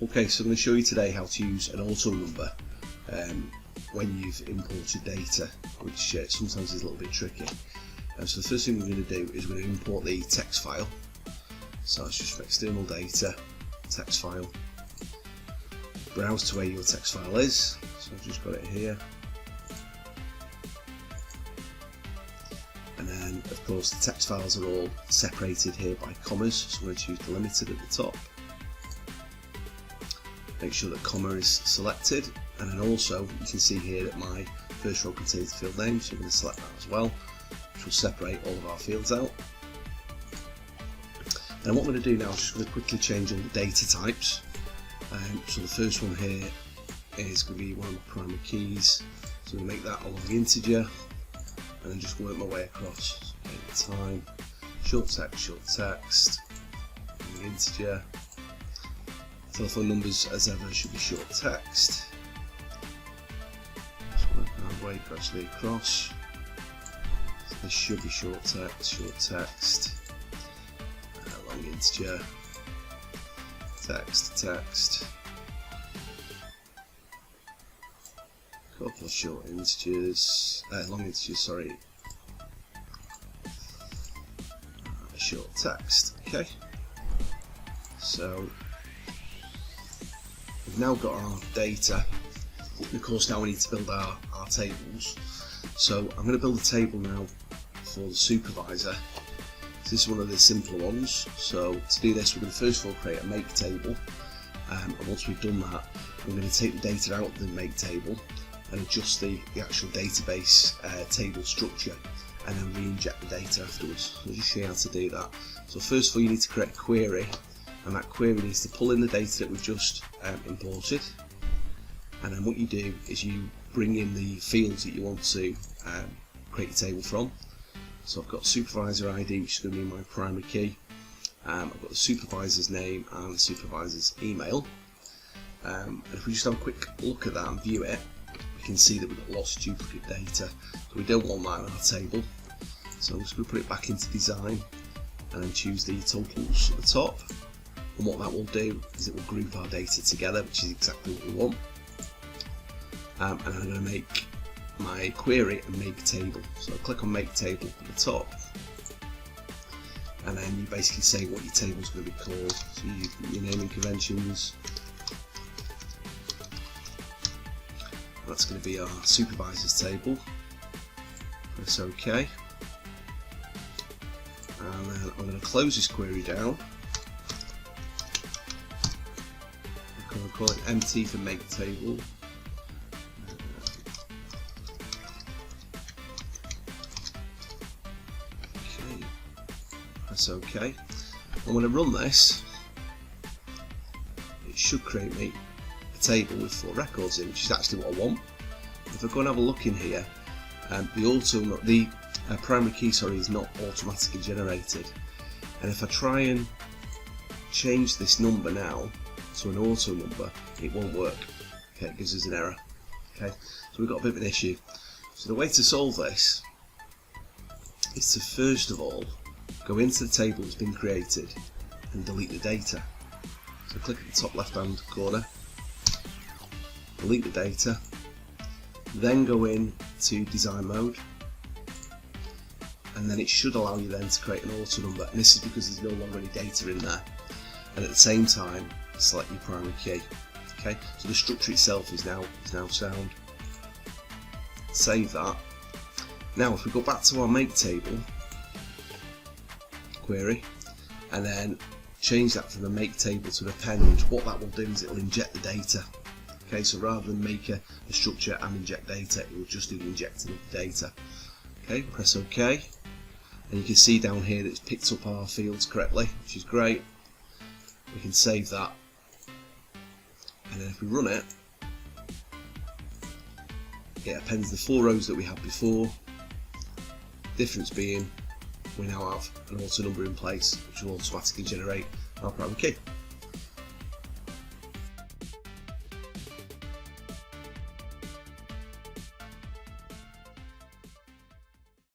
Okay, so I'm going to show you today how to use an auto number when you've imported data, which sometimes is a little bit tricky. So the first thing we're going to do is we're going to import the text file. So it's just from external data, text file. Browse to where your text file is. So I've just got it here. And then, of course, the text files are all separated here by commas, so I'm going to choose delimited at the top. Make sure that comma is selected, and then also you can see here that my first row contains the field name, so I'm going to select that as well, which will separate all of our fields out. And what I'm going to do now is just going to quickly change all the data types. So the first one here is going to be one of my primary keys, so I'm going to make that a long integer, and then just work my way across. So time, short text, long integer. Telephone numbers, as ever, should be short text. Just work our way gradually across. So this should be short text, long integer, text, couple of short integers, long integers, sorry, short text. Okay, so we've now got our data. Of course, now we need to build our tables. So I'm going to build a table now for the supervisor. So this is one of the simpler ones. So to do this, we're going to first of all create a make table. And once we've done that, we're going to take the data out of the make table and adjust the actual database table structure, and then re-inject the data afterwards. I'll just show you how to do that. So first of all, you need to create a query, and that query needs to pull in the data that we've just imported, and then what you do is you bring in the fields that you want to create the table from. So I've got supervisor ID, which is going to be my primary key. I've got the supervisor's name and the supervisor's email. And if we just have a quick look at that and view it, we can see that we've got lots of duplicate data. So we don't want that in our table. So I'm just going to put it back into design and then choose the totals at the top. And what that will do is it will group our data together, which is exactly what we want. And I'm going to make my query a make table. So I'll click on make table at the top, and then you basically say what your table is going to be called. So you put your naming conventions. That's going to be our supervisor's table. Press OK. And then I'm going to close this query down. I'm going to call it empty for make table. Okay. Press OK. And when I run this, it should create me a table with 4 records in, which is actually what I want. If I go and have a look in here, the primary key is not automatically generated, and if I try and change this number now to an auto number, it won't work. Okay, it gives us an error. Okay, so we've got a bit of an issue. So the way to solve this is to first of all go into the table that's been created and delete the data. So click at the top left hand corner, delete the data, then go in to design mode, and then it should allow you then to create an auto number, and this is because there's no longer any data in there. And at the same time, select your primary key. Okay, so the structure itself is now sound. Save that. Now if we go back to our make table query and then change that from a make table to an append, what that will do is it will inject the data. Okay, so rather than make a structure and inject data, it will just do the injecting of the data. Okay, press OK, and you can see down here that it's picked up our fields correctly, which is great. We can save that, and then if we run it, it appends the 4 rows that we had before. Difference being we now have an auto number in place, which will automatically generate our primary key.